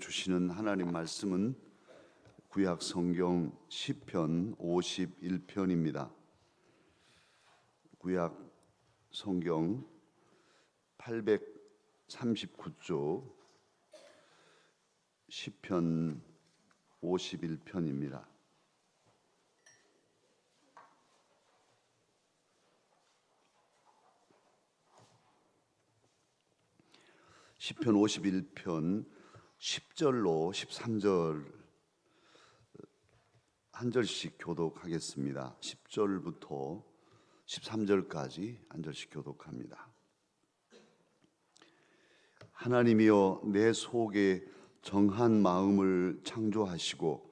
주시는 하나님 말씀은 구약 성경 시편 51편입니다. 구약 성경 839조 시편 51편입니다. 시편 51편 10절로 13절 한 절씩 교독하겠습니다. 10절부터 13절까지 한 절씩 교독합니다. 하나님이여, 내 속에 정한 마음을 창조하시고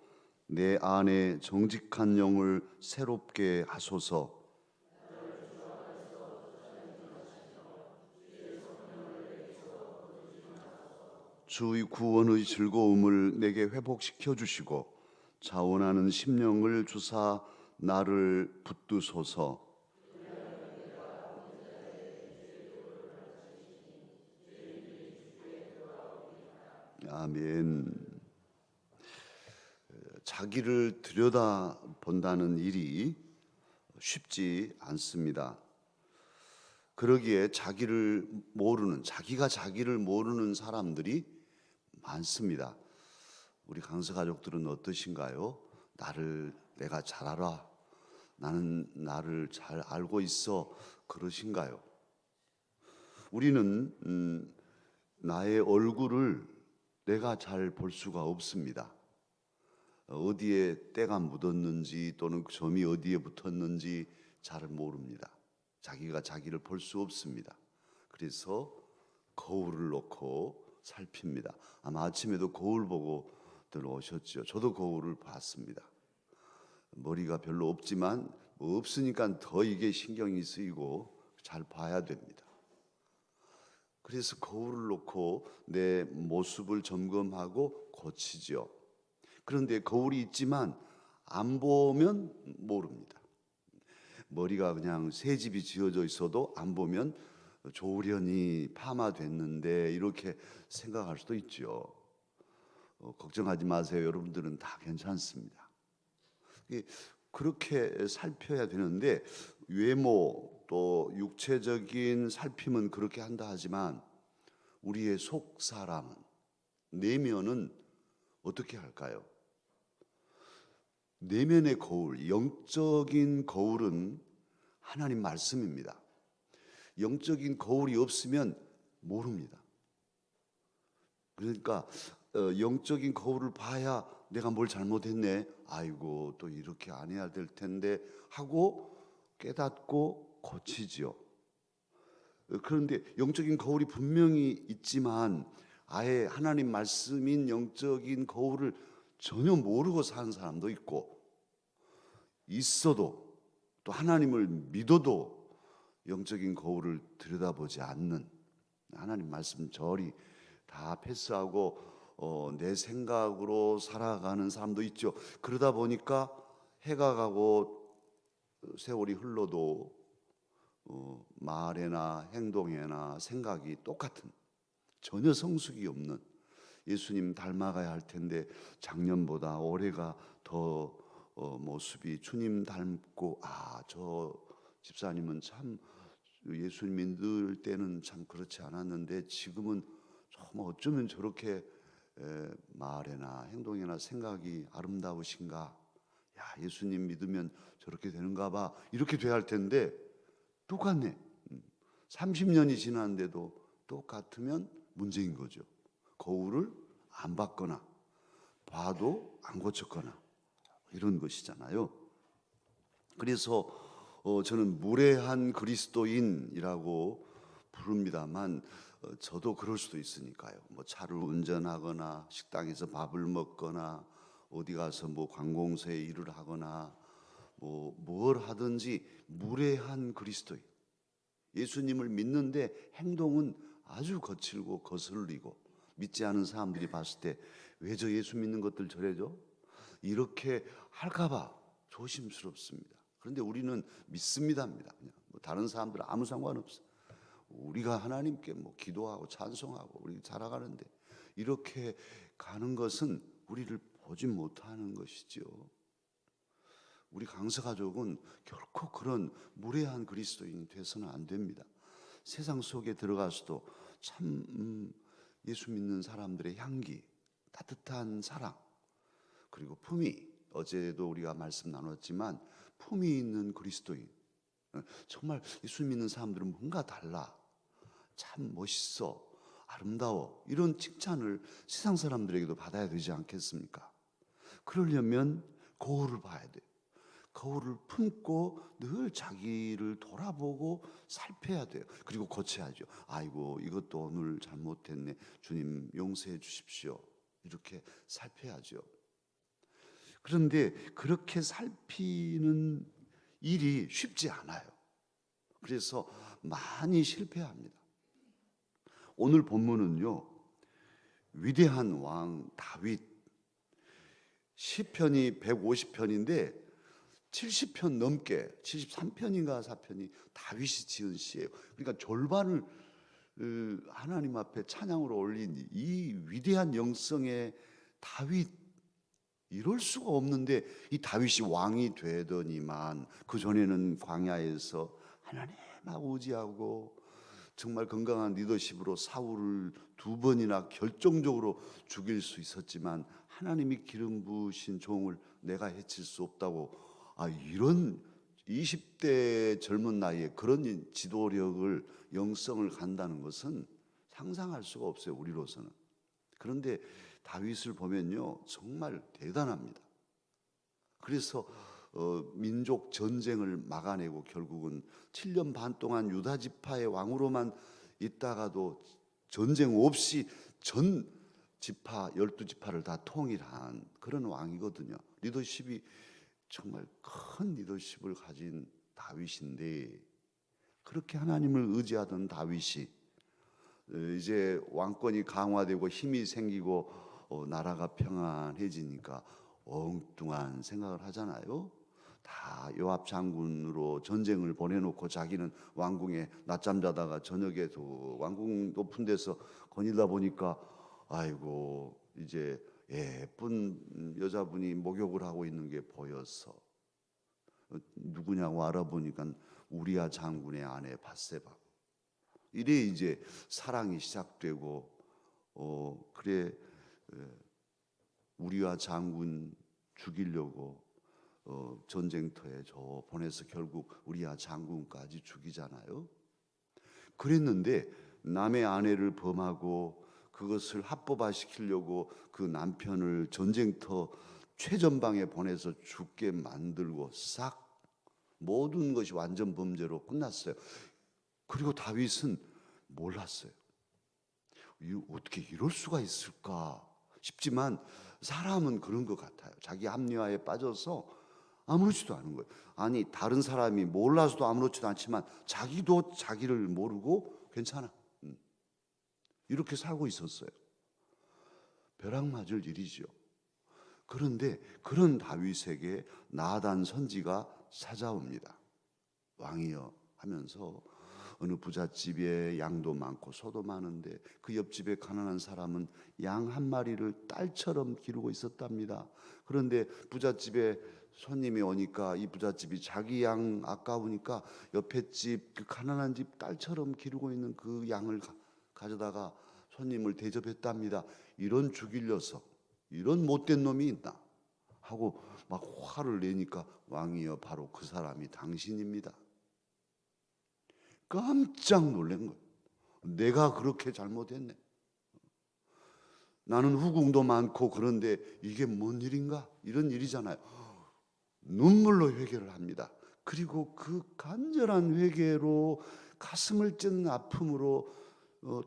내 안에 정직한 영을 새롭게 하소서. 주의 구원의 즐거움을 내게 회복시켜 주시고 자원하는 심령을 주사 나를 붙드소서. 아멘. 자기를 들여다본다는 일이 쉽지 않습니다. 그러기에 자기가 자기를 모르는 사람들이 많습니다. 우리 강서 가족들은 어떠신가요? 내가 잘 알아. 나는 나를 잘 알고 있어. 그러신가요? 우리는 나의 얼굴을 내가 잘 볼 수가 없습니다. 어디에 때가 묻었는지 또는 점이 어디에 붙었는지 잘 모릅니다. 자기가 자기를 볼 수 없습니다. 그래서 거울을 놓고 살핍니다. 아마 아침에도 거울 보고 들어오셨죠. 저도 거울을 봤습니다. 머리가 별로 없지만 없으니까 더 이게 신경이 쓰이고 잘 봐야 됩니다. 그래서 거울을 놓고 내 모습을 점검하고 고치죠. 그런데 거울이 있지만 안 보면 모릅니다. 머리가 그냥 새 집이 지어져 있어도 안 보면 조련이 파마됐는데 이렇게 생각할 수도 있죠. 걱정하지 마세요. 여러분들은 다 괜찮습니다. 그렇게 살펴야 되는데 외모 또 육체적인 살핌은 그렇게 한다 하지만 우리의 속 사람은, 내면은 어떻게 할까요? 내면의 거울, 영적인 거울은 하나님 말씀입니다. 영적인 거울이 없으면 모릅니다. 그러니까 영적인 거울을 봐야 내가 뭘 잘못했네, 아이고 또 이렇게 안 해야 될 텐데 하고 깨닫고 고치지요. 그런데 영적인 거울이 분명히 있지만 아예 하나님 말씀인 영적인 거울을 전혀 모르고 사는 사람도 있고, 있어도 또 하나님을 믿어도 영적인 거울을 들여다보지 않는, 하나님 말씀 저리 다 패스하고 내 생각으로 살아가는 사람도 있죠. 그러다 보니까 해가 가고 세월이 흘러도 말에나 행동에나 생각이 똑같은, 전혀 성숙이 없는, 예수님 닮아가야 할 텐데 작년보다 올해가 더 모습이 주님 닮고, 저 집사님은 참 예수님 믿을 때는 참 그렇지 않았는데 지금은 좀 어쩌면 저렇게 말에나 행동이나 생각이 아름다우신가, 예수님 믿으면 저렇게 되는가 봐, 이렇게 돼야 할 텐데 똑같네. 30년이 지났는데도 똑같으면 문제인 거죠. 거울을 안 봤거나 봐도 안 고쳤거나 이런 것이잖아요. 그래서 저는 무례한 그리스도인이라고 부릅니다만 저도 그럴 수도 있으니까요. 차를 운전하거나 식당에서 밥을 먹거나 어디 가서 관공서에 일을 하거나 뭘 하든지 무례한 그리스도인, 예수님을 믿는데 행동은 아주 거칠고 거슬리고, 믿지 않은 사람들이 봤을 때 왜 저 예수 믿는 것들 저래죠? 이렇게 할까봐 조심스럽습니다. 그런데 우리는 믿습니다. 그냥 다른 사람들은 아무 상관없어. 우리가 하나님께 기도하고 찬송하고 우리 살아가는데 이렇게 가는 것은 우리를 보지 못하는 것이지요. 우리 강서 가족은 결코 그런 무례한 그리스도인이 돼서는 안 됩니다. 세상 속에 들어가서도 참 예수 믿는 사람들의 향기, 따뜻한 사랑, 그리고 품위, 어제도 우리가 말씀 나눴지만 품위 있는 그리스도인, 정말 예수 믿는 사람들은 뭔가 달라, 참 멋있어, 아름다워, 이런 칭찬을 세상 사람들에게도 받아야 되지 않겠습니까? 그러려면 거울을 봐야 돼요. 거울을 품고 늘 자기를 돌아보고 살펴야 돼요. 그리고 고쳐야죠. 아이고, 이것도 오늘 잘못했네, 주님 용서해 주십시오, 이렇게 살펴야죠. 그런데 그렇게 살피는 일이 쉽지 않아요. 그래서 많이 실패합니다. 오늘 본문은요, 위대한 왕 다윗, 시편이 150편인데 70편 넘게, 73편인가 4편이 다윗이 지은 시예요. 그러니까 절반을 하나님 앞에 찬양으로 올린 이 위대한 영성의 다윗, 이럴 수가 없는데 이 다윗이 왕이 되더니만 그 전에는 광야에서 하나님하고 의지하고 정말 건강한 리더십으로 사울을 2번이나 결정적으로 죽일 수 있었지만 하나님이 기름 부으신 종을 내가 해칠 수 없다고, 이런 20대 젊은 나이에 그런 지도력을, 영성을 간다는 것은 상상할 수가 없어요, 우리로서는. 그런데 다윗을 보면요, 정말 대단합니다. 그래서 민족 전쟁을 막아내고 결국은 7년 반 동안 유다 지파의 왕으로만 있다가도 전쟁 없이 전 지파 12지파를 다 통일한 그런 왕이거든요. 리더십이 정말 큰 리더십을 가진 다윗인데, 그렇게 하나님을 의지하던 다윗이 이제 왕권이 강화되고 힘이 생기고 나라가 평안해지니까 엉뚱한 생각을 하잖아요. 다 요압 장군으로 전쟁을 보내놓고 자기는 왕궁에 낮잠 자다가 저녁에도 왕궁 높은 데서 거닐다 보니까 아이고, 이제 예쁜 여자분이 목욕을 하고 있는 게 보여서 누구냐고 알아보니까 우리아 장군의 아내 밧세바. 이래 이제 사랑이 시작되고, 그래, 우리아 장군 죽이려고 전쟁터에 저 보내서 결국 우리아 장군까지 죽이잖아요. 그랬는데 남의 아내를 범하고 그것을 합법화시키려고 그 남편을 전쟁터 최전방에 보내서 죽게 만들고 싹 모든 것이 완전 범죄로 끝났어요. 그리고 다윗은 몰랐어요. 어떻게 이럴 수가 있을까 싶지만 사람은 그런 것 같아요. 자기 합리화에 빠져서 아무렇지도 않은 거예요. 아니, 다른 사람이 몰라서도 아무렇지도 않지만 자기도 자기를 모르고 괜찮아, 이렇게 살고 있었어요. 벼락 맞을 일이죠. 그런데 그런 다윗에게 나단 선지가 찾아옵니다. 왕이여 하면서 어느 부잣집에 양도 많고 소도 많은데 그 옆집에 가난한 사람은 양 한 마리를 딸처럼 기르고 있었답니다. 그런데 부잣집에 손님이 오니까 이 부잣집이 자기 양 아까우니까 옆에 집, 그 가난한 집 딸처럼 기르고 있는 그 양을 가져다가 손님을 대접했답니다. 이런 죽일 녀석, 이런 못된 놈이 있나 하고 막 화를 내니까 왕이여, 바로 그 사람이 당신입니다. 깜짝 놀란 거예요. 내가 그렇게 잘못했네. 나는 후궁도 많고 그런데 이게 뭔 일인가? 이런 일이잖아요. 눈물로 회개를 합니다. 그리고 그 간절한 회개로 가슴을 찢는 아픔으로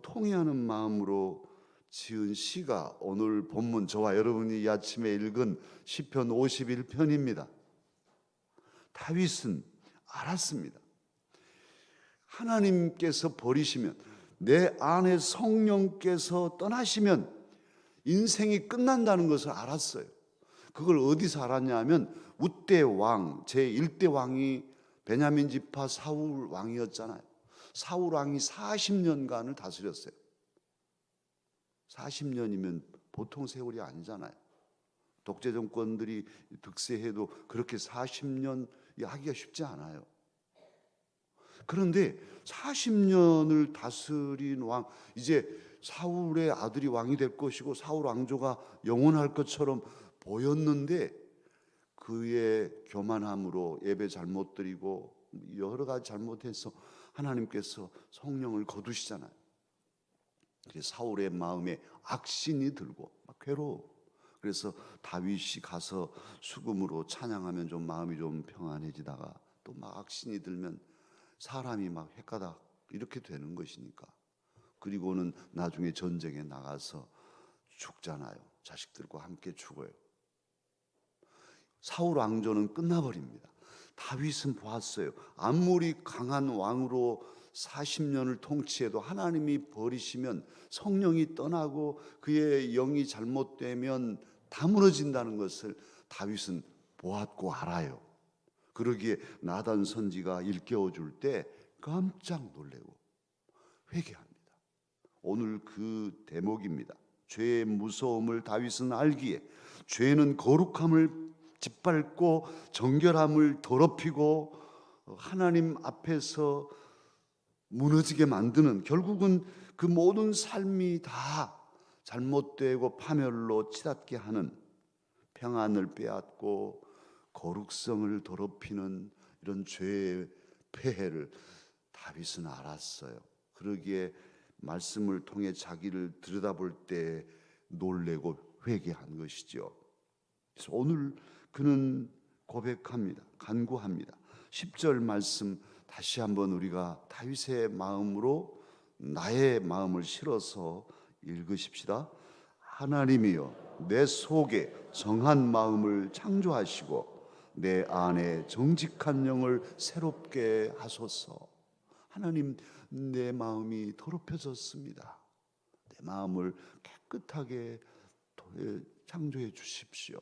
통회하는 마음으로 지은 시가 오늘 본문, 저와 여러분이 이 아침에 읽은 시편 51편입니다. 다윗은 알았습니다. 하나님께서 버리시면, 내 안에 성령께서 떠나시면 인생이 끝난다는 것을 알았어요. 그걸 어디서 알았냐면 웃대 왕, 제1대 왕이 베냐민 지파 사울 왕이었잖아요. 사울 왕이 40년간을 다스렸어요. 40년이면 보통 세월이 아니잖아요. 독재 정권들이 득세해도 그렇게 40년 하기가 쉽지 않아요. 그런데 40년을 다스린 왕, 이제 사울의 아들이 왕이 될 것이고 사울 왕조가 영원할 것처럼 보였는데 그의 교만함으로 예배 잘못 드리고 여러 가지 잘못해서 하나님께서 성령을 거두시잖아요. 그래서 사울의 마음에 악신이 들고 막 괴로워. 그래서 다윗이 가서 수금으로 찬양하면 좀 마음이 좀 평안해지다가 또 막 악신이 들면 사람이 막 헷가닥 이렇게 되는 것이니까. 그리고는 나중에 전쟁에 나가서 죽잖아요. 자식들과 함께 죽어요. 사울 왕조는 끝나버립니다. 다윗은 보았어요. 아무리 강한 왕으로 40년을 통치해도 하나님이 버리시면 성령이 떠나고 그의 영이 잘못되면 다 무너진다는 것을 다윗은 보았고 알아요. 그러기에 나단 선지가 일깨워 줄 때 깜짝 놀래고 회개합니다. 오늘 그 대목입니다. 죄의 무서움을 다윗은 알기에 죄는 거룩함을 짓밟고 정결함을 더럽히고 하나님 앞에서 무너지게 만드는, 결국은 그 모든 삶이 다 잘못되고 파멸로 치닫게 하는, 평안을 빼앗고 거룩성을 더럽히는 이런 죄의 폐해를 다윗은 알았어요. 그러기에 말씀을 통해 자기를 들여다볼 때 놀래고 회개한 것이죠. 그래서 오늘 그는 고백합니다. 간구합니다. 10절 말씀 다시 한번 우리가 다윗의 마음으로 나의 마음을 실어서 읽으십시다. 하나님이여 내 속에 정한 마음을 창조하시고 내 안에 정직한 영을 새롭게 하소서. 하나님, 내 마음이 더럽혀졌습니다. 내 마음을 깨끗하게 창조해 주십시오.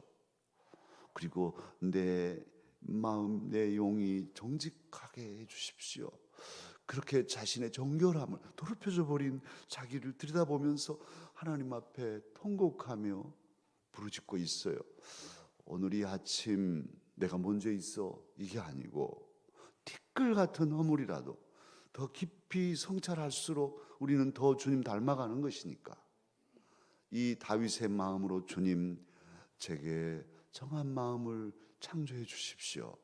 그리고 내 마음, 내 영이 정직하게 해 주십시오. 그렇게 자신의 정결함을, 더럽혀져 버린 자기를 들여다보면서 하나님 앞에 통곡하며 부르짖고 있어요. 오늘 이 아침 내가 먼저 있어 이게 아니고 티끌 같은 허물이라도 더 깊이 성찰할수록 우리는 더 주님 닮아가는 것이니까 이 다윗의 마음으로 주님 제게 정한 마음을 창조해 주십시오.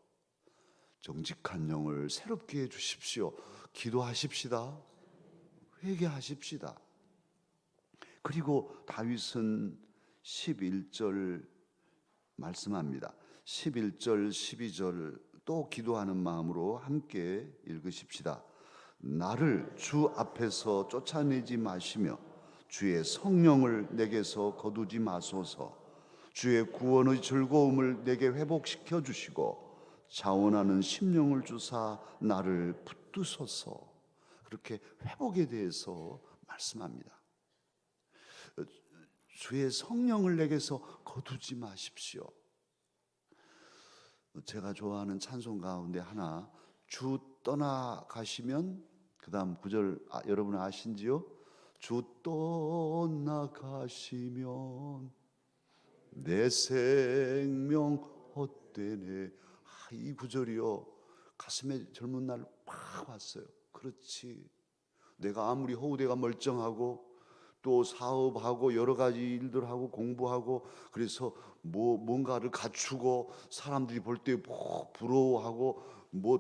정직한 영을 새롭게 해 주십시오. 기도하십시다. 회개하십시다. 그리고 다윗은 11절 말씀합니다. 11절 12절 또 기도하는 마음으로 함께 읽으십시다. 나를 주 앞에서 쫓아내지 마시며 주의 성령을 내게서 거두지 마소서. 주의 구원의 즐거움을 내게 회복시켜 주시고 자원하는 심령을 주사 나를 붙드소서. 그렇게 회복에 대해서 말씀합니다. 주의 성령을 내게서 거두지 마십시오. 제가 좋아하는 찬송 가운데 하나, 주 떠나가시면, 그 다음 구절 여러분 아신지요? 주 떠나가시면 내 생명 헛되네. 이 구절이요, 가슴에 젊은 날 팍 왔어요. 그렇지, 내가 아무리 허우대가 멀쩡하고 또 사업하고 여러 가지 일들하고 공부하고 그래서 뭔가를 갖추고 사람들이 볼 때 부러워하고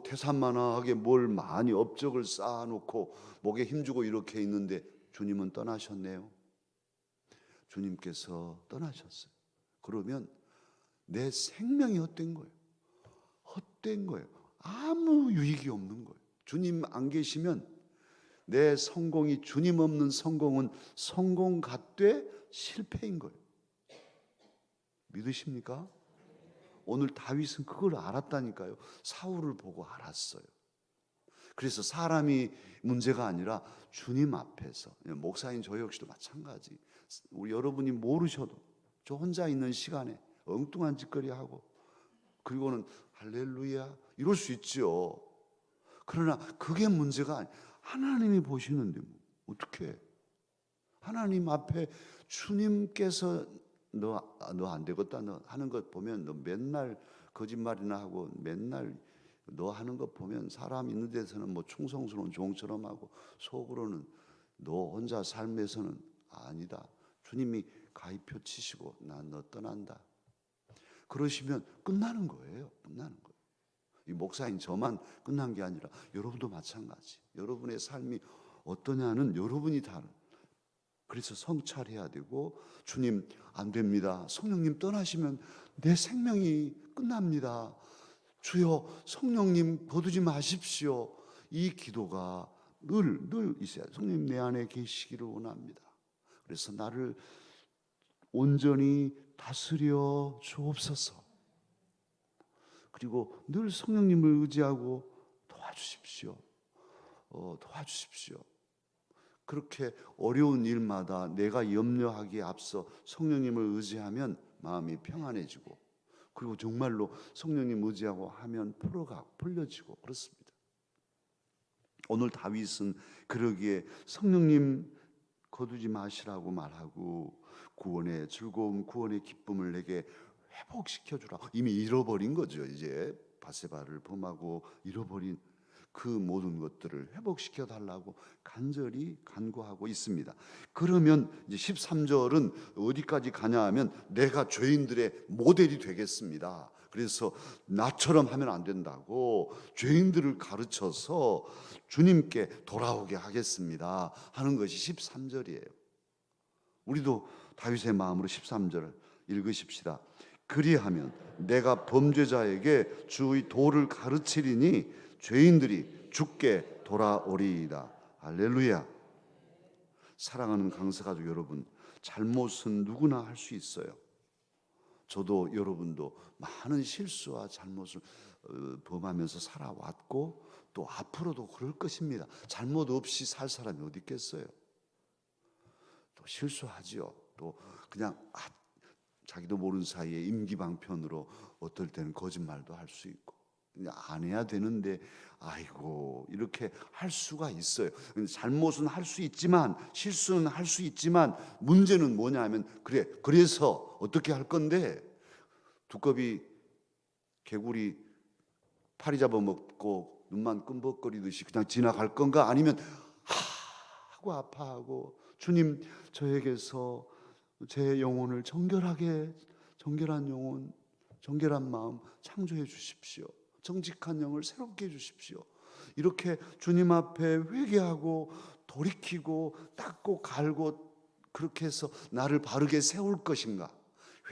태산만하게 뭘 많이 업적을 쌓아놓고 목에 힘주고 이렇게 있는데 주님은 떠나셨네요. 주님께서 떠나셨어요. 그러면 내 생명이 헛된 거예요. 헛된 거예요. 아무 유익이 없는 거예요. 주님 안 계시면 내 성공이, 주님 없는 성공은 성공 같되 실패인 거예요. 믿으십니까? 오늘 다윗은 그걸 알았다니까요. 사울을 보고 알았어요. 그래서 사람이 문제가 아니라 주님 앞에서, 목사인 저 역시도 마찬가지. 우리 여러분이 모르셔도 저 혼자 있는 시간에 엉뚱한 짓거리 하고 그리고는 할렐루야 이럴 수 있죠. 그러나 그게 문제가 아니에요. 하나님이 보시는데 뭐 어떻게? 하나님 앞에 주님께서 너 안 되겠다 너 하는 것 보면 너 맨날 거짓말이나 하고 맨날 너 하는 것 보면 사람 있는 데서는 뭐 충성스러운 종처럼 하고 속으로는 너 혼자 삶에서는 아니다. 주님이 가위표 치시고 난 너 떠난다. 그러시면 끝나는 거예요. 끝나는 거예요. 이 목사인 저만 끝난 게 아니라 여러분도 마찬가지. 여러분의 삶이 어떠냐는 여러분이 다른. 그래서 성찰해야 되고 주님 안 됩니다. 성령님 떠나시면 내 생명이 끝납니다. 주여 성령님 거두지 마십시오. 이 기도가 늘 있어야 성령님 내 안에 계시기를 원합니다. 그래서 나를 온전히 다스려 주옵소서. 그리고 늘 성령님을 의지하고 도와주십시오. 도와주십시오. 그렇게 어려운 일마다 내가 염려하기에 앞서 성령님을 의지하면 마음이 평안해지고 그리고 정말로 성령님 의지하고 하면 풀려지고 그렇습니다. 오늘 다윗은 그러기에 성령님 거두지 마시라고 말하고 구원의 즐거움, 구원의 기쁨을 내게 회복시켜주라. 이미 잃어버린 거죠. 이제 바세바를 범하고 잃어버린 그 모든 것들을 회복시켜 달라고 간절히 간구하고 있습니다. 그러면 이제 13절은 어디까지 가냐 하면 내가 죄인들의 모델이 되겠습니다. 그래서 나처럼 하면 안 된다고 죄인들을 가르쳐서 주님께 돌아오게 하겠습니다 하는 것이 13절이에요. 우리도 다윗의 마음으로 13절을 읽으십시다. 그리하면 내가 범죄자에게 주의 도를 가르치리니 죄인들이 주께 돌아오리이다. 할렐루야. 사랑하는 강서가족 여러분, 잘못은 누구나 할 수 있어요. 저도 여러분도 많은 실수와 잘못을 범하면서 살아왔고 또 앞으로도 그럴 것입니다. 잘못 없이 살 사람이 어디 있겠어요. 또 실수하지요. 또 그냥 자기도 모르는 사이에 임기방편으로 어떨 때는 거짓말도 할 수 있고 안 해야 되는데 아이고 이렇게 할 수가 있어요. 잘못은 할 수 있지만 실수는 할 수 있지만 문제는 뭐냐 하면 그래서 어떻게 할 건데 두꺼비 개구리 파리 잡아먹고 눈만 끔벅거리듯이 그냥 지나갈 건가 아니면 하고 아파하고 주님 저에게서 제 영혼을 정결한 영혼 정결한 마음 창조해 주십시오. 정직한 영을 새롭게 해주십시오. 이렇게 주님 앞에 회개하고 돌이키고 닦고 갈고 그렇게 해서 나를 바르게 세울 것인가,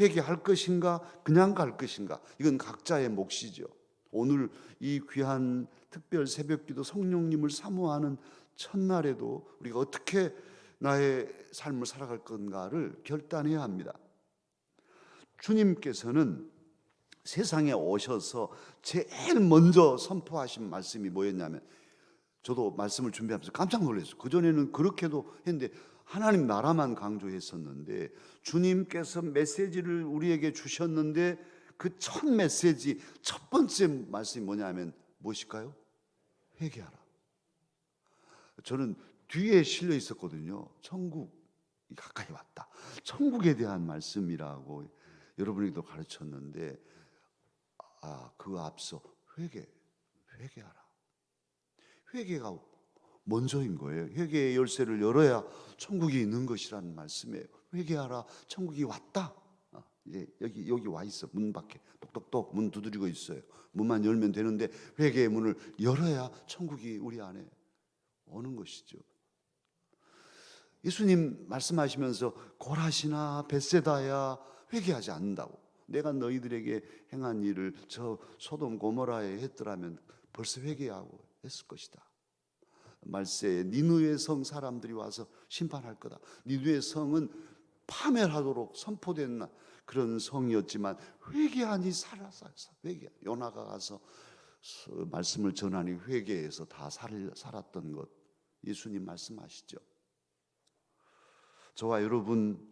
회개할 것인가, 그냥 갈 것인가, 이건 각자의 몫이죠. 오늘 이 귀한 특별 새벽기도 성령님을 사모하는 첫날에도 우리가 어떻게 나의 삶을 살아갈 건가를 결단해야 합니다. 주님께서는 세상에 오셔서 제일 먼저 선포하신 말씀이 뭐였냐면 저도 말씀을 준비하면서 깜짝 놀랐어요. 그전에는 그렇게도 했는데 하나님 나라만 강조했었는데 주님께서 메시지를 우리에게 주셨는데 그 첫 메시지 첫 번째 말씀이 뭐냐면 무엇일까요? 회개하라. 저는 뒤에 실려 있었거든요. 천국이 가까이 왔다. 천국에 대한 말씀이라고 여러분에게도 가르쳤는데 그 앞서 회개하라. 회개가 먼저인 거예요. 회개의 열쇠를 열어야 천국이 있는 것이라는 말씀이에요. 회개하라. 천국이 왔다. 이제 여기 와 있어. 문 밖에 똑똑똑 문 두드리고 있어요. 문만 열면 되는데 회개의 문을 열어야 천국이 우리 안에 오는 것이죠. 예수님 말씀하시면서 고라시나 벳세다야 회개하지 않는다고. 내가 너희들에게 행한 일을 저 소돔 고모라에 했더라면 벌써 회개하고 했을 것이다. 말세에 니느웨 성 사람들이 와서 심판할 거다. 니느웨 성은 파멸하도록 선포된 그런 성이었지만 회개하니 살았어. 요나가 가서 말씀을 전하니 회개해서 다 살았던 것 예수님 말씀하시죠. 저와 여러분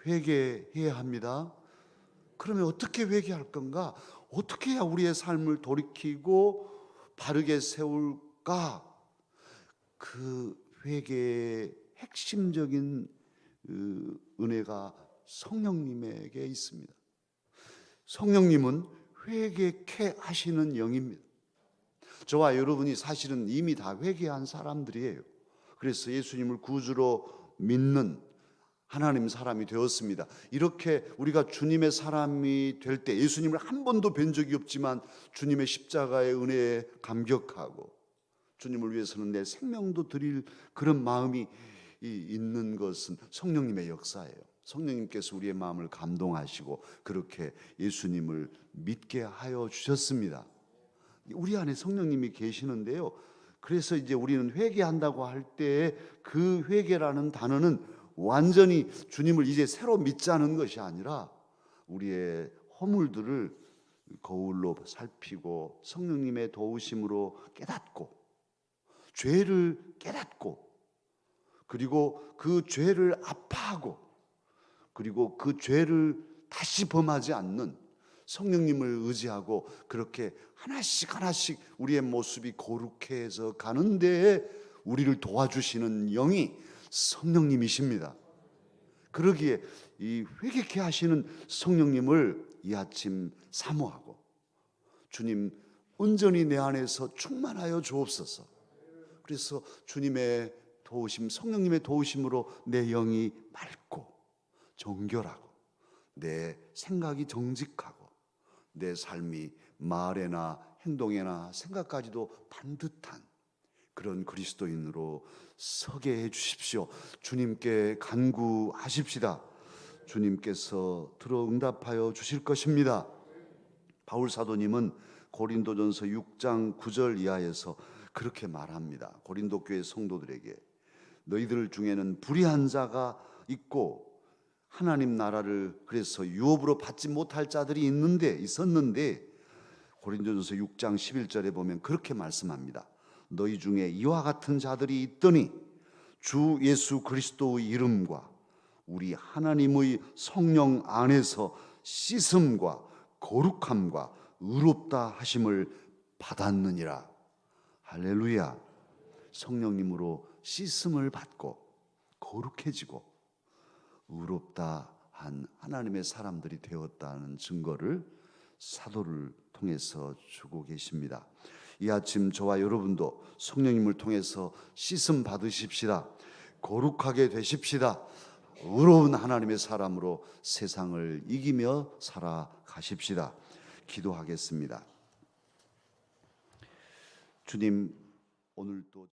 회개해야 합니다. 그러면 어떻게 회개할 건가? 어떻게 해야 우리의 삶을 돌이키고 바르게 세울까? 그 회개의 핵심적인 은혜가 성령님에게 있습니다. 성령님은 회개케 하시는 영입니다. 저와 여러분이 사실은 이미 다 회개한 사람들이에요. 그래서 예수님을 구주로 믿는 하나님 사람이 되었습니다. 이렇게 우리가 주님의 사람이 될 때 예수님을 한 번도 뵌 적이 없지만 주님의 십자가의 은혜에 감격하고 주님을 위해서는 내 생명도 드릴 그런 마음이 있는 것은 성령님의 역사예요. 성령님께서 우리의 마음을 감동하시고 그렇게 예수님을 믿게 하여 주셨습니다. 우리 안에 성령님이 계시는데요. 그래서 이제 우리는 회개한다고 할 때 그 회개라는 단어는 완전히 주님을 이제 새로 믿자는 것이 아니라 우리의 허물들을 거울로 살피고 성령님의 도우심으로 깨닫고 죄를 깨닫고 그리고 그 죄를 아파하고 그리고 그 죄를 다시 범하지 않는 성령님을 의지하고 그렇게 하나씩 하나씩 우리의 모습이 거룩해져 가는 데에 우리를 도와주시는 영이 성령님이십니다. 그러기에 이 회개케 하시는 성령님을 이 아침 사모하고 주님 온전히 내 안에서 충만하여 주옵소서. 그래서 주님의 도우심, 성령님의 도우심으로 내 영이 맑고 정결하고 내 생각이 정직하고 내 삶이 말에나 행동에나 생각까지도 반듯한 그런 그리스도인으로 서게 해 주십시오. 주님께 간구하십시다. 주님께서 들어 응답하여 주실 것입니다. 바울 사도님은 고린도전서 6장 9절 이하에서 그렇게 말합니다. 고린도 교회 성도들에게 너희들 중에는 불의한 자가 있고 하나님 나라를 그래서 유업으로 받지 못할 자들이 있었는데 고린도전서 6장 11절에 보면 그렇게 말씀합니다. 너희 중에 이와 같은 자들이 있더니 주 예수 그리스도의 이름과 우리 하나님의 성령 안에서 씻음과 거룩함과 의롭다 하심을 받았느니라. 할렐루야. 성령님으로 씻음을 받고 거룩해지고 의롭다 한 하나님의 사람들이 되었다는 증거를 사도를 통해서 주고 계십니다. 이 아침 저와 여러분도 성령님을 통해서 씻음 받으십시다. 거룩하게 되십시다. 의로운 하나님의 사람으로 세상을 이기며 살아가십시다. 기도하겠습니다. 주님, 오늘도